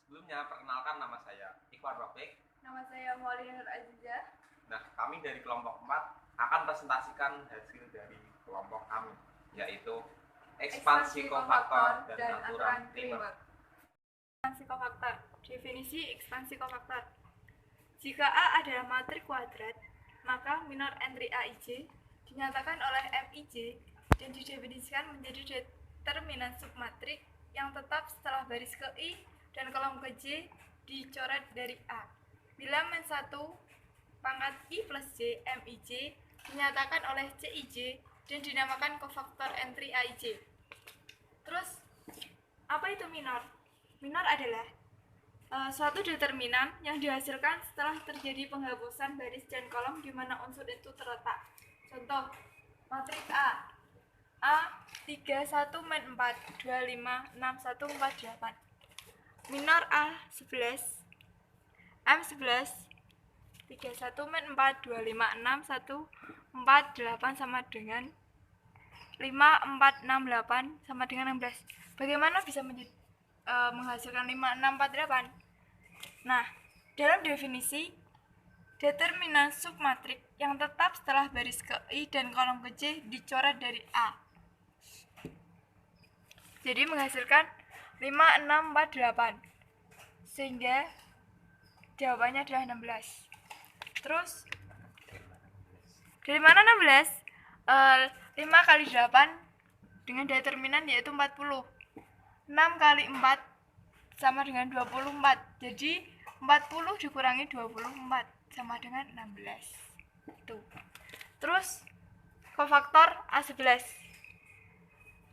Sebelumnya, perkenalkan nama saya Ikhwan Rafiq. Nama saya Maulina Nur Azizah. Nah, kami dari kelompok 4 akan presentasikan hasil dari kelompok kami, yaitu ekspansi kofaktor dan aturan Cramer. Ekspansi kofaktor. Definisi ekspansi kofaktor. Jika A adalah matrik kuadrat, maka minor entri AIJ dinyatakan oleh MIJ dan didefinisikan menjadi determinan submatrik yang tetap setelah baris ke I dan kolom ke J dicoret dari A. Bila min1 pangkat I plus J MIJ dinyatakan oleh CIJ dan dinamakan kofaktor entri AIJ. Terus, apa itu minor? Minor adalah suatu determinan yang dihasilkan setelah terjadi penghapusan baris dan kolom di mana unsur itu terletak. Contoh, matrik A 3, 1, min 4, 2, 5, 6, 1, 4, 8. Minor A 11, M 11, 3, 1, min 4, 2, 5, 6, 1, 4, 8 sama dengan 5, 4, 6, 8 sama dengan 16. Bagaimana bisa menghasilkan 5, 6, 4, 8? Nah, dalam definisi, determinan submatrik yang tetap setelah baris ke I dan kolom ke J dicoret dari A. Jadi menghasilkan 5, 6, 4, 8. Sehingga jawabannya adalah 16. Terus, dari mana 16? 5 kali 8 dengan determinan yaitu 40. 6 kali 4 sama dengan 24. Jadi 40 dikurangi 24 sama dengan 16. Tuh. Terus kofaktor A11.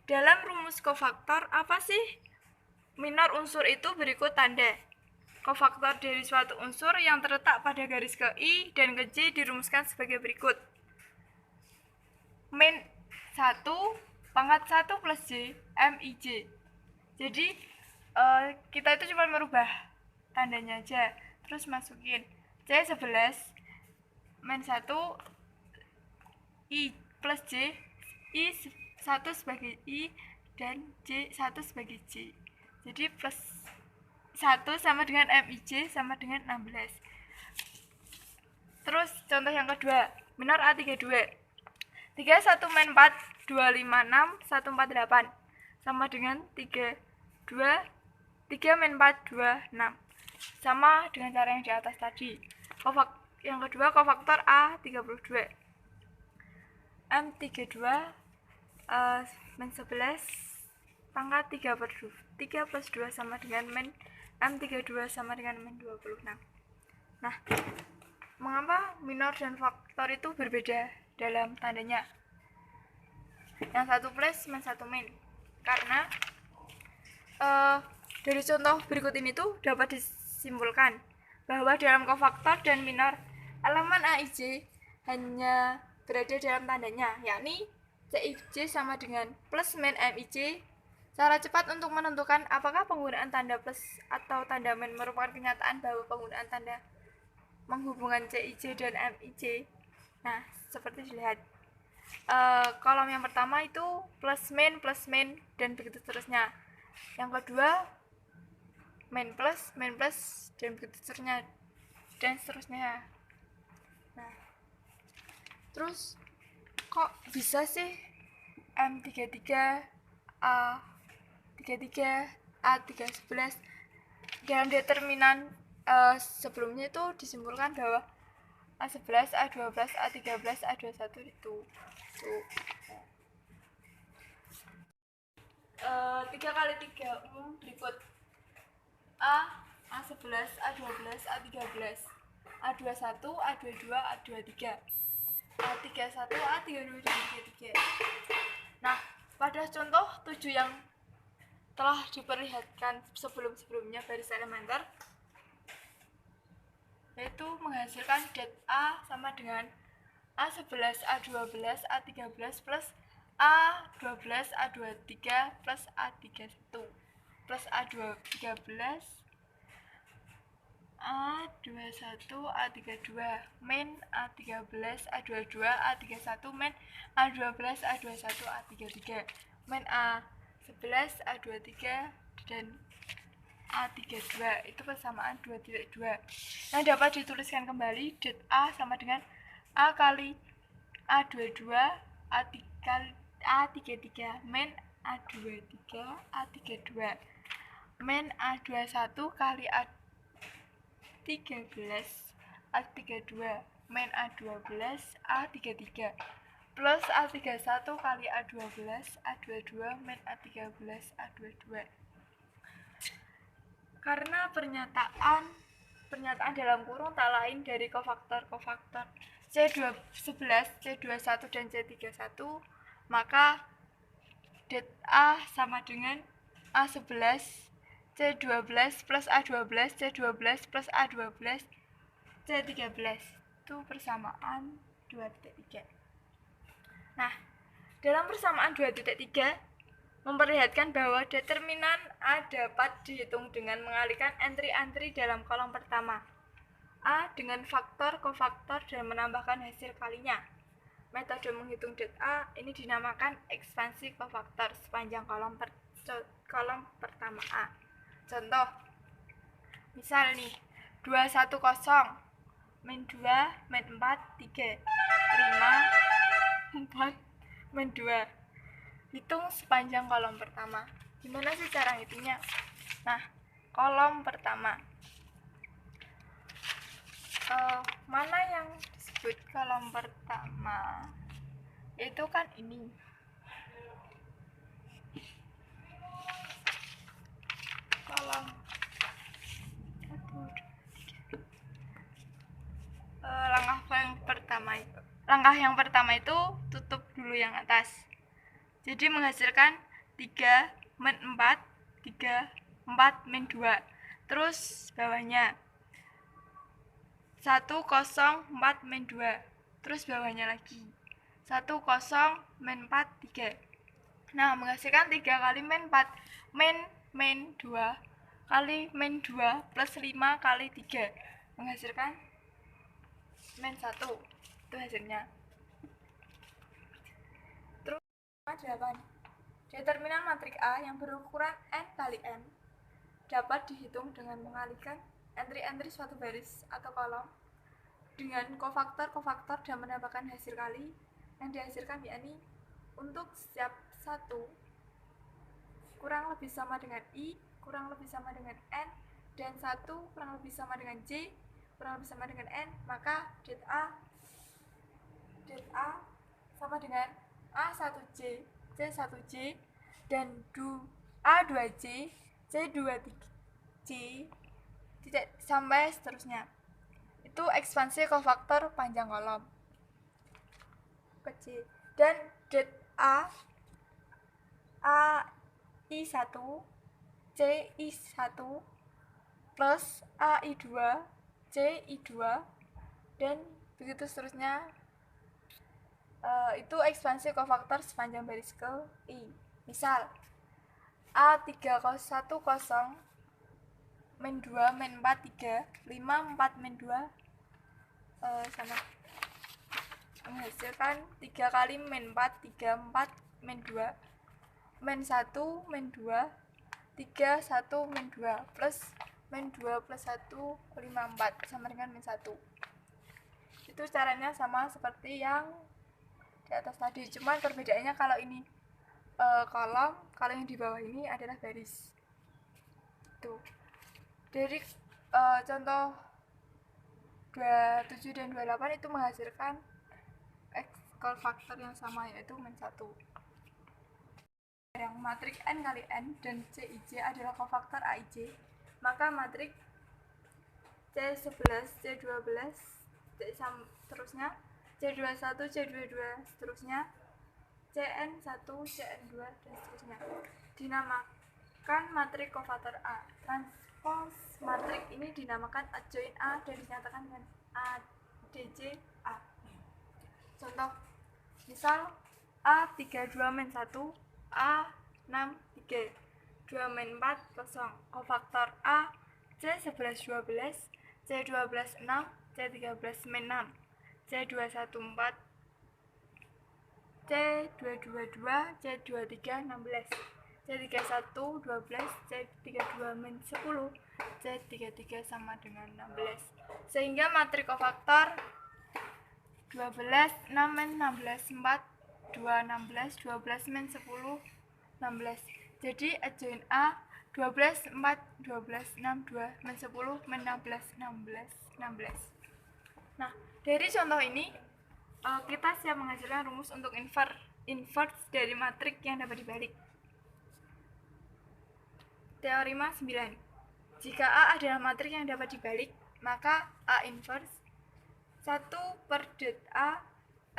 Dalam rumus kofaktor apa sih? Minor unsur itu berikut tanda. Kofaktor dari suatu unsur yang terletak pada garis ke I dan ke J dirumuskan sebagai berikut. Min 1 pangkat 1 plus J MIJ. Jadi kita itu cuma merubah tandanya aja, terus masukin C11 min 1 I plus J, I 1 sebagai I dan J 1 sebagai J. Jadi plus 1 sama dengan MIJ sama dengan 16. Terus contoh yang kedua, minor A32. 3, 1, min 4, 2, 5, 6, 1, 4, 8 sama dengan 3, 3 min 4, 2, 6 sama dengan cara yang di atas tadi. Yang kedua, kofaktor A32. M32 min 11 pangkat 3 plus 2 sama dengan min M32 sama dengan min 26. Nah, mengapa minor dan faktor itu berbeda dalam tandanya? Yang satu plus, min satu min. Karena dari contoh berikut ini tuh dapat disimpulkan bahwa dalam kofaktor dan minor elemen AIJ hanya berada dalam tandanya, yakni CIJ sama dengan plus min MIJ. Cara cepat untuk menentukan apakah penggunaan tanda plus atau tanda min merupakan kenyataan bahwa penggunaan tanda menghubungkan CIJ dan MIJ. Nah, seperti dilihat. Kolom yang pertama itu plus min, dan begitu seterusnya. Yang kedua min plus, dan begitu seterusnya. Nah, terus kok bisa sih M33, A33, A311 dalam determinan sebelumnya itu disimpulkan bahwa A11, A12, A13, A21 itu. 3 kali 3 umum berikut. A11, A12, A13, A21, A22, A23, A31, A32, dan A33. Nah, pada contoh 7 yang telah diperlihatkan sebelum-sebelumnya baris elementer, yaitu menghasilkan det A sama dengan A11, A12, A13 plus A12, A23 plus A31 plus A13, A21, A32 min A13, A22, A31 min A12, A21, A33 min A11, A23 dan A32 itu persamaan 2.2. Nah, dapat dituliskan kembali det A sama dengan A kali A22 A33 min A23 A32 min A21 kali A13 A32 min A12 A33 plus A31 kali A12 A22 min A13 A22. Karena pernyataan dalam kurung tak lain dari kofaktor C11, C21 dan C31, maka det A sama dengan A11 C12 plus A12 C12 plus A12 C13 itu persamaan 2.3. Nah, dalam persamaan 2.3 memperlihatkan bahwa determinan A dapat dihitung dengan mengalihkan entry-entry dalam kolom pertama A dengan faktor, kofaktor, dan menambahkan hasil kalinya. Metode menghitung det A ini dinamakan ekspansi kofaktor sepanjang kolom pertama A. Contoh, misal nih 210 min 2 min 4 3 5 4 min 2. Hitung sepanjang kolom pertama. Gimana sih cara hitungnya? Nah, kolom pertama. Mana yang disebut kolom pertama? Itu kan ini. Kolom. Langkah yang pertama itu tutup dulu yang atas. Jadi menghasilkan 3 min 4 3 4 min 2. Terus bawahnya 1 0 4 min 2. Terus bawahnya lagi 1 0 min 4 3. Nah, menghasilkan 3 kali min 4 min 2 kali min 2 plus 5 kali 3 menghasilkan min 1. Itu hasilnya. 8. Determinan matrik A yang berukuran n kali n dapat dihitung dengan mengalihkan entry-entry suatu baris atau kolom dengan kofaktor dan menambahkan hasil kali yang dihasilkan, yakni untuk setiap satu kurang lebih sama dengan I kurang lebih sama dengan n dan 1 kurang lebih sama dengan J kurang lebih sama dengan n, maka det A sama dengan A1J, C1J, dan A2J, C2J, tidak sampai seterusnya. Itu ekspansi kofaktor panjang kolom ke C. Dan det AI1, CI1, plus AI2, CI2, dan begitu seterusnya. Itu ekspansi kofaktor sepanjang baris ke I. Misal A310 min 2 min 4 3 5 4 min 2 sama menghasilkan 3 kali min 4 3 4 min 2 min 1 min 2 3 1 min 2 plus min 2 plus 1 5 4 sama dengan min 1. Itu caranya sama seperti yang di atas tadi, cuman perbedaannya kalau ini kolom, kalau yang di bawah ini adalah baris. Tuh. Dari contoh 27 dan 28 itu menghasilkan kofaktor yang sama, yaitu min 1. Yang matrik n kali n dan CIJ adalah kofaktor AIJ, maka matrik C11, C12, seterusnya C21, C22, seterusnya CN1, CN2, dan seterusnya dinamakan matrik kofaktor A. Transpos matrik ini dinamakan adjoint A dan dinyatakan dengan ADJ A. Contoh, misal A32 min 1, A6 3, 2 min 4 kosong. Kofaktor A C11 12, C12 6, C13 min 6, C214, C222, C23 16, C31 12, C32 min 10, C33 sama dengan 16. Sehingga matrik kofaktor 12, 6 min 16, 4, 2, 16, 12 min 10, 16. Jadi adjoin A 12, 4, 12, 6, 2, min 10, min 16, 16, 16. Nah, dari contoh ini kita siap menghasilkan rumus untuk inverse dari matrik yang dapat dibalik. Teorema 9. Jika A adalah matrik yang dapat dibalik, maka A inverse 1/det A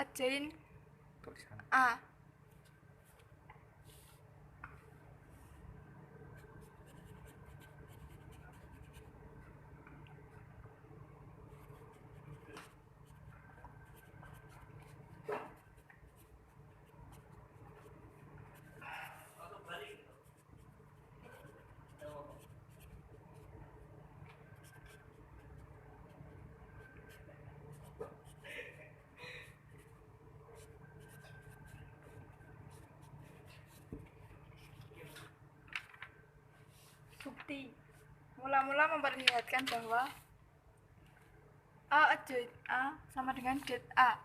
adjoin A. Bukti. Mula-mula memperlihatkan bahwa A adjoin A sama dengan det A.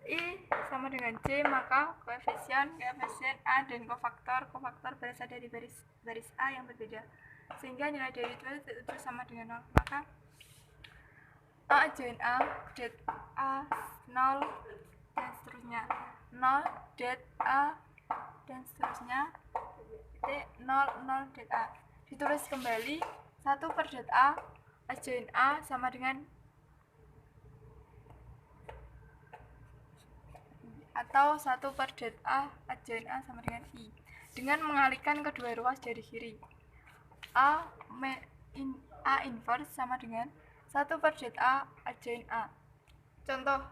I sama dengan J, maka koefisien A dan kofaktor berasal dari baris A yang berbeda, sehingga nilai dari itu sama dengan 0. Maka A adjoin A, det A 0 dan seterusnya, 0 det A dan seterusnya, T 0 0 det A. Ditulis kembali 1/det A adjoin A sama dengan atau 1/det A adjoin A sama dengan I, dengan mengalihkan kedua ruas dari kiri. A inverse sama dengan 1/det A adjoin A. Contoh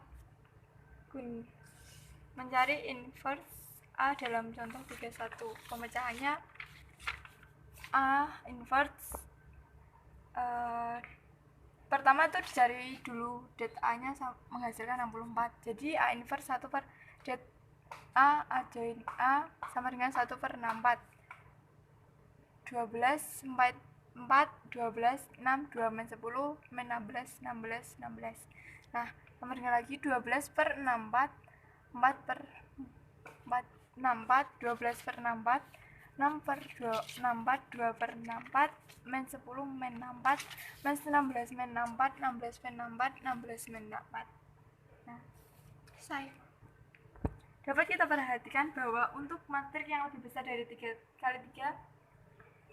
mencari inverse A dalam contoh 31. Pemecahannya A inverse pertama itu dicari dulu det A nya menghasilkan 64. Jadi A inverse 1/det A adjoin A sama dengan 1/64. 12, 4, 12, 6, 2 min 10, min 16, 16, 16. Nah, sama dengan lagi 12/64, 4/64, 12/64, 6/64, 2/64, min 10, min 64, min 16, min 64, 16 min 64, 16 min 64. Nah, selesai. Dapat kita perhatikan bahwa untuk matrik yang lebih besar dari 3x3,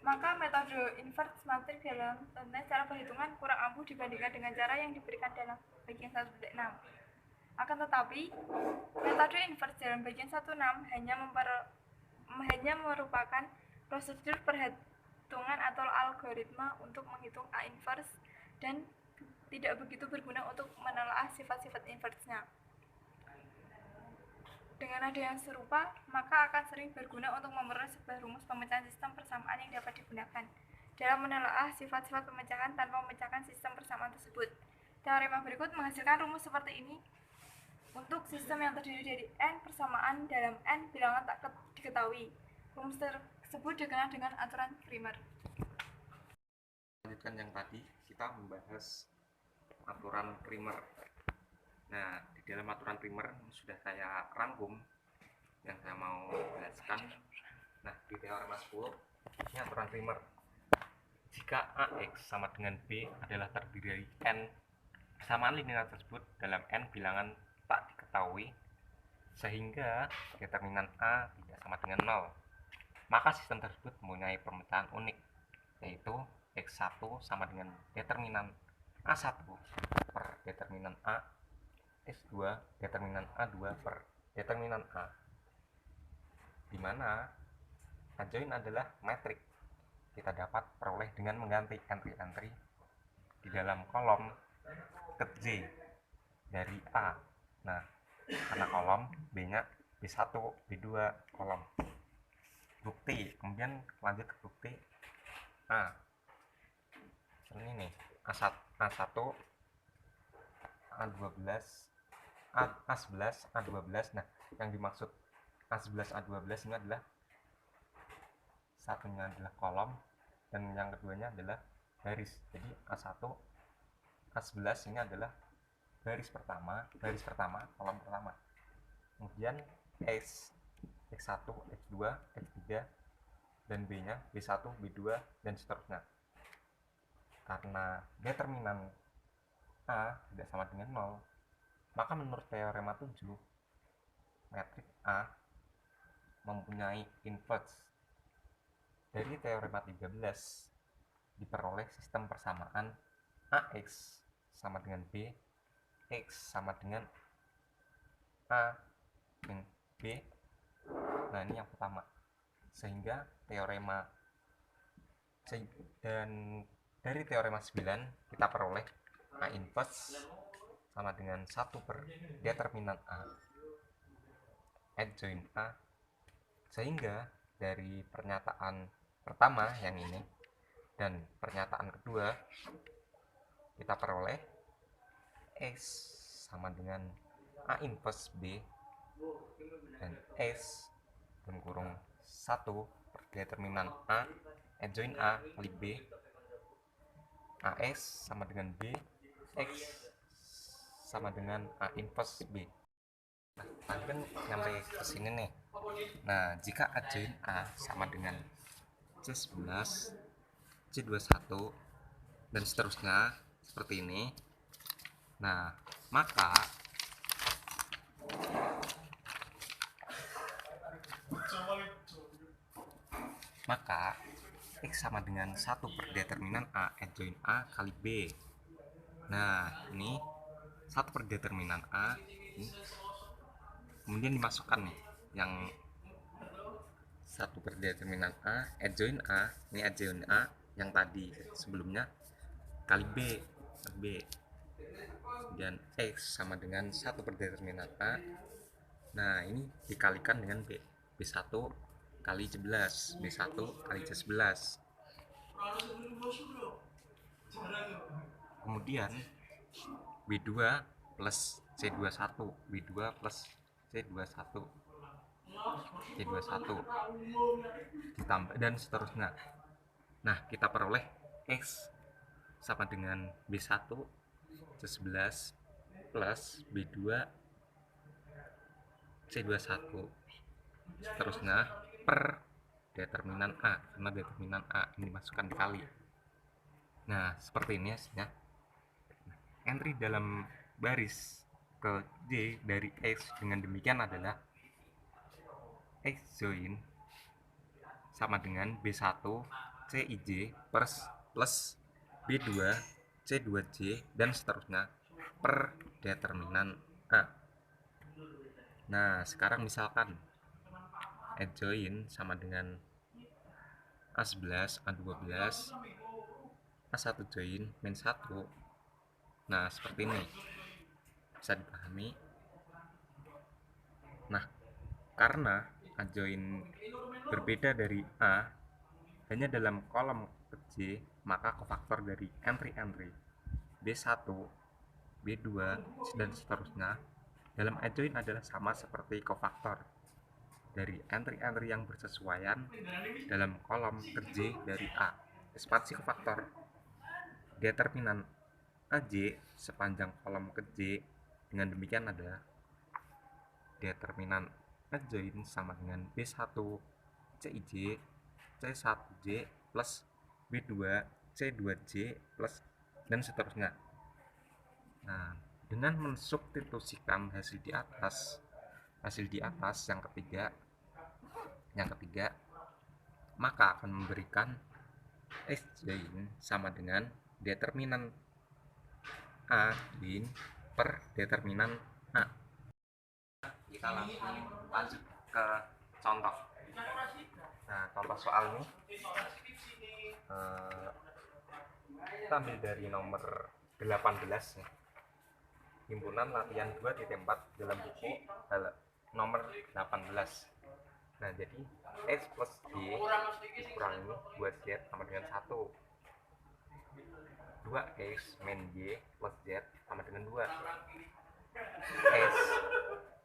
maka metode inverse matrik dalam cara perhitungan kurang ampuh dibandingkan dengan cara yang diberikan dalam bagian 1.6. Akan tetapi, metode inverse dalam bagian 1.6 hanya merupakan prosedur perhitungan atau algoritma untuk menghitung A inverse dan tidak begitu berguna untuk menelaah sifat-sifat inverse-nya. Dengan nada yang serupa, maka akan sering berguna untuk memperoleh sebuah rumus pemecahan sistem persamaan yang dapat digunakan dalam menelaah sifat-sifat pemecahan tanpa memecahkan sistem persamaan tersebut. Teorema berikut menghasilkan rumus seperti ini untuk sistem yang terdiri dari n persamaan dalam n bilangan tak diketahui. Rumus tersebut dikenal dengan aturan Cramer. Lanjutkan yang tadi, kita membahas aturan Cramer. Nah, di dalam aturan Cramer sudah saya rangkum yang saya mau jelaskan. Nah, di teorema 10 ini aturan Cramer. Jika AX sama dengan B adalah terdiri dari n persamaan linear tersebut dalam n bilangan tak diketahui, sehingga determinan A tidak sama dengan 0, maka sistem tersebut mempunyai pemecahan unik, yaitu X1 sama dengan determinan A1 per determinan A, X2 determinan A2 per determinan A, di mana adjoin adalah metrik kita dapat peroleh dengan mengganti entry-entry di dalam kolom ke J dari A. Nah, karena kolom B-nya B1, B2 kolom. bukti. Kemudian lanjut ke bukti A. Ini nih, A1, A12, A11, A12. Nah, yang dimaksud A11, A12 ini adalah satunya adalah kolom dan yang keduanya adalah baris. Jadi A1, A11 ini adalah baris pertama, kolom pertama. Kemudian X1, X2, X3, dan B-nya B1, B2, dan seterusnya. Karena determinan A tidak sama dengan 0, maka menurut teorema 7, metrik A mempunyai inverse. Dari teorema 13 diperoleh sistem persamaan AX sama dengan B, X sama dengan A min B. Nah, ini yang pertama. Sehingga teorema, dan dari teorema 9 kita peroleh A inverse sama dengan 1 per determinan A adjoint A. Sehingga dari pernyataan pertama yang ini dan pernyataan kedua kita peroleh X sama dengan A inverse B dan S dalam kurung 1 per determinan A adjoint A kali B, AS sama dengan B, X sama dengan A inverse B. Nah, tadi kan sampai ke sini nih. Nah, jika adjoint A sama dengan C11, C21, dan seterusnya seperti ini. Nah, maka X sama dengan 1 per determinan A adjoint A kali B. Nah, ini 1 per determinan A ini. Kemudian dimasukkan nih yang 1 per determinan A adjoint A, ini adjoint A yang tadi sebelumnya kali B, dan X sama dengan 1 per determinan A. Nah, ini dikalikan dengan B, B1 kali C11, B1 kali C11. Kemudian B2 plus C21, B2 plus C21, C21 ditambah dan seterusnya. Nah, kita peroleh X sama dengan B1 C11 plus B2 C21 seterusnya per determinan A, karena determinan A ini dimasukkan dikali. Nah, seperti ini hasilnya. Entry dalam baris ke J dari X dengan demikian adalah X join sama dengan B1 CIJ plus B2 C2J dan seterusnya per determinan A. Nah, sekarang misalkan adjoint sama dengan A11, A12, A1 join min 1. Nah, seperti ini bisa dipahami. Nah, karena adjoint berbeda dari A hanya dalam kolom ke J, maka kofaktor dari entry B1, B2, dan seterusnya dalam adjoint adalah sama seperti kofaktor dari entry yang bersesuaian dalam kolom ke J dari A. Ekspansi kofaktor determinan AJ sepanjang kolom ke J dengan demikian adalah determinan adjoint sama dengan B1 CIJ C1J plus B2 C2J plus dan seterusnya. Nah, dengan mensubstitusikan hasil di atas yang ketiga maka akan memberikan X join sama dengan determinan A join per determinan A. Kita langsung lanjut ke contoh. Nah, contoh soal ini kita ambil dari nomor 18 ya. Himpunan latihan 2.4 dalam buku nomor 18. Nah, jadi S plus Y dikurangi 2Z sama dengan 1. 2S min Y plus Z sama dengan 2. S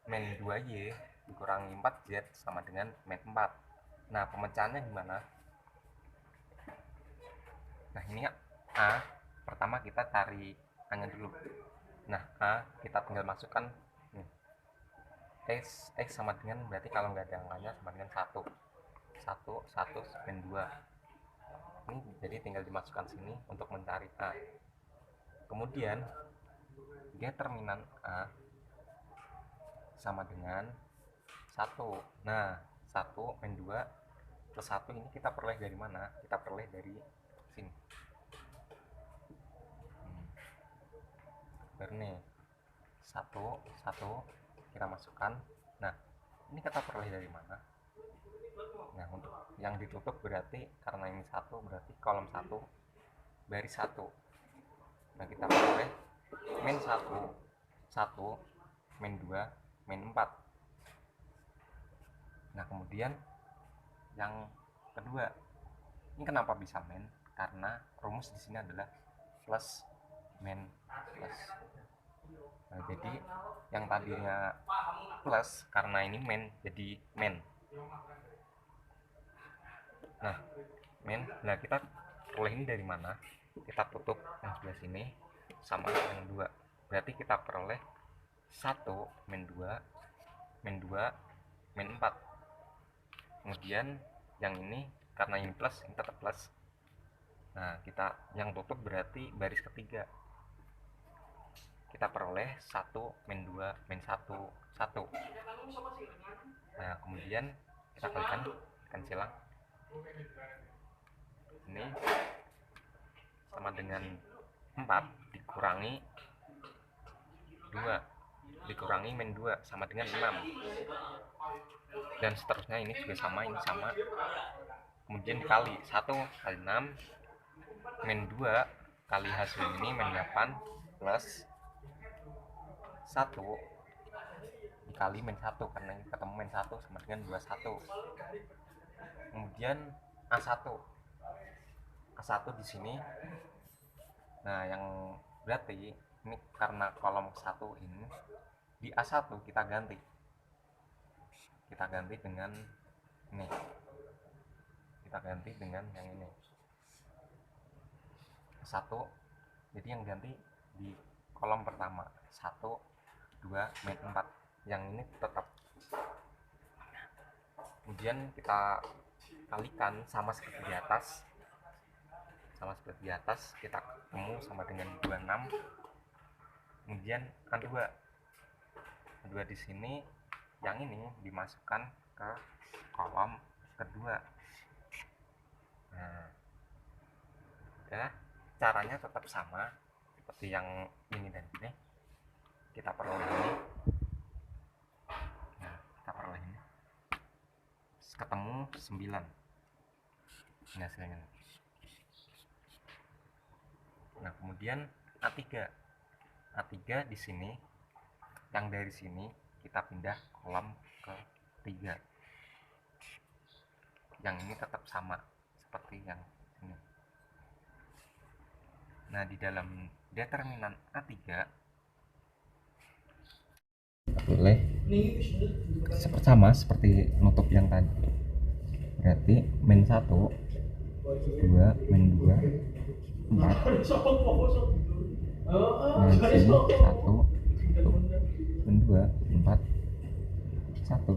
min 2Y dikurangi 4Z sama dengan min 4. Nah, pemecahannya gimana? Nah, ini A. Pertama kita cari A-nya dulu. Nah, A kita tinggal masukkan nih. X sama dengan, berarti kalau nggak ada angkanya sama dengan 1 min 2. Ini jadi tinggal dimasukkan sini untuk mencari A. Kemudian determinan A sama dengan 1. Nah, 1 min 2 plus 1 ini kita peroleh dari mana? Kita peroleh dari sini. Baru nih 1 kita masukkan. Nah, ini kita peroleh dari mana? Nah, untuk yang ditutup berarti karena ini 1 berarti kolom 1 baris 1. Nah, kita peroleh min 1 min 2 min 4. Nah, kemudian yang kedua, ini kenapa bisa min? Karena rumus di sini adalah plus min plus. Nah, jadi yang tadinya plus karena ini min jadi min. Nah, min. Nah, kita peroleh ini dari mana? Kita tutup yang sebelah sini sama yang 2. Berarti kita peroleh 1 min 2 min 2 min 4. Kemudian yang ini karena ini plus, ini tetap plus. Nah, kita yang tutup berarti baris ketiga. Kita peroleh 1 min 2 min 1 1. Nah, kemudian kita kalikan silang. Ini sama dengan 4 dikurangi 2 dikurangi min 2 sama dengan 6. Dan seterusnya, ini juga sama, ini sama. Kemudian dikali 1 kali 6 min 2 kali hasil ini min 8 plus 1 dikali min 1 karena ini ketemu min 1 sama dengan 21. Kemudian A1 di sini. Nah, yang berarti ini karena kolom 1 ini di A1 kita ganti dengan ini. Kita ganti dengan yang ini. A1. Jadi yang ganti di kolom pertama 1 2 min 4. Yang ini tetap. Kemudian kita kalikan sama seperti di atas. Kita ketemu sama dengan 26. Kemudian A2 di sini, yang ini dimasukkan ke kolom kedua. Nah, ya, caranya tetap sama seperti yang ini dan ini. Kita peroleh ini. Nah, kita peroleh ini. Ketemu 9. Ini hasilnya. Nah, kemudian A3 di sini, yang dari sini kita pindah kolom ke 3. Yang ini tetap sama seperti yang ini. Nah, di dalam determinan A3 boleh sama seperti nutup yang tadi. Berarti min 1 2 min 2 4. Nah, di sini 1 min 2 4 1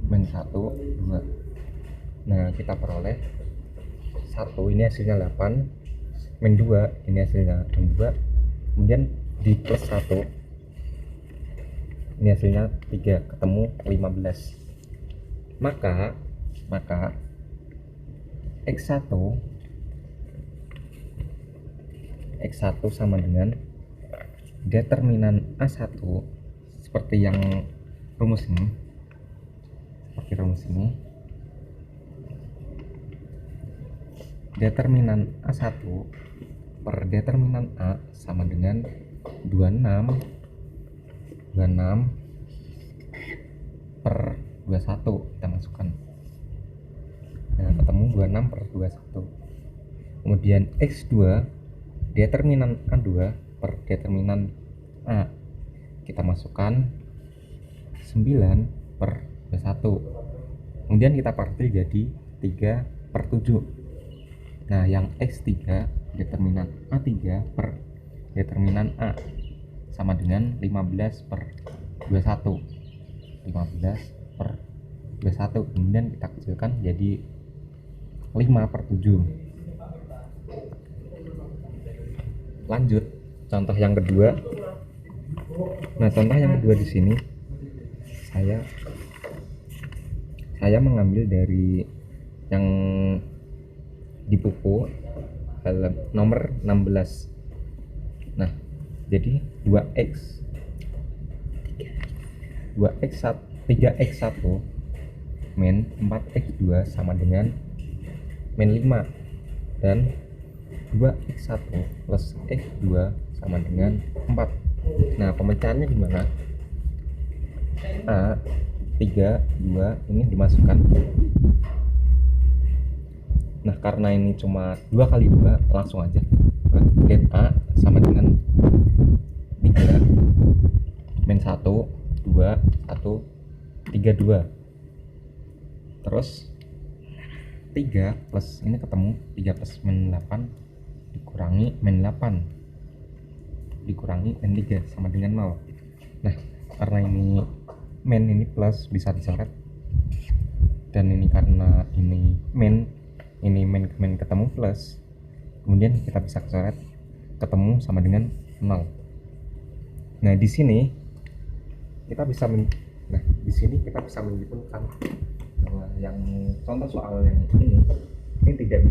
min 1 2. Nah, kita peroleh 1 ini hasilnya 8 min 2 ini hasilnya min 2. Kemudian di plus 1 ini hasilnya 3, ketemu 15. Maka X1 sama dengan determinan A1 seperti yang rumus ini. Determinan A1 per determinan A sama dengan 26 per 26 21 kita masukkan. Nah, ketemu 26 per 21. Kemudian X2 determinan A2 per determinan A, kita masukkan 9 per 21. Kemudian kita partil jadi 3 per 7. Nah, yang X3 determinan A3 per determinan A sama dengan 15 per 21. 15 per 21. Kemudian kita kecilkan jadi 5 per 7. Lanjut contoh yang kedua. Nah, contoh yang kedua di sini saya mengambil dari yang di buku nomor 16. Nah, jadi 3x1 min 4x2 sama dengan min 5, dan 2x1 plus x2 sama dengan 4. Nah, pemecahannya gimana? A 3, 2 ini dimasukkan. Nah, karena ini cuma 2 kali 2, langsung aja. Lihat A sama dengan 3 min 1, 2, 1, 3, 2. Terus 3 plus ini ketemu 3 plus min 8 dikurangi min 8 dikurangi min 3 sama dengan 0. Nah, karena ini min, ini plus, bisa dicoret, dan ini karena ini min ketemu plus, kemudian kita bisa coret ketemu sama dengan 0. Nah, di sini kita bisa menyimpulkan bahwa yang contoh soal yang ini tidak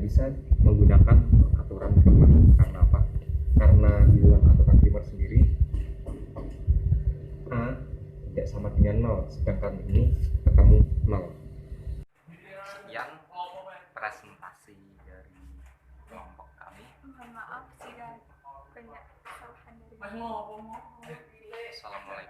bisa menggunakan aturan primer. Karena apa? Karena di dalam aturan primer sendiri A tidak sama dengan 0, sedangkan ini ketemu 0. Sekian presentasi dari kelompok kami. Mohon maaf jika banyak kesalahan dari Assalamualaikum.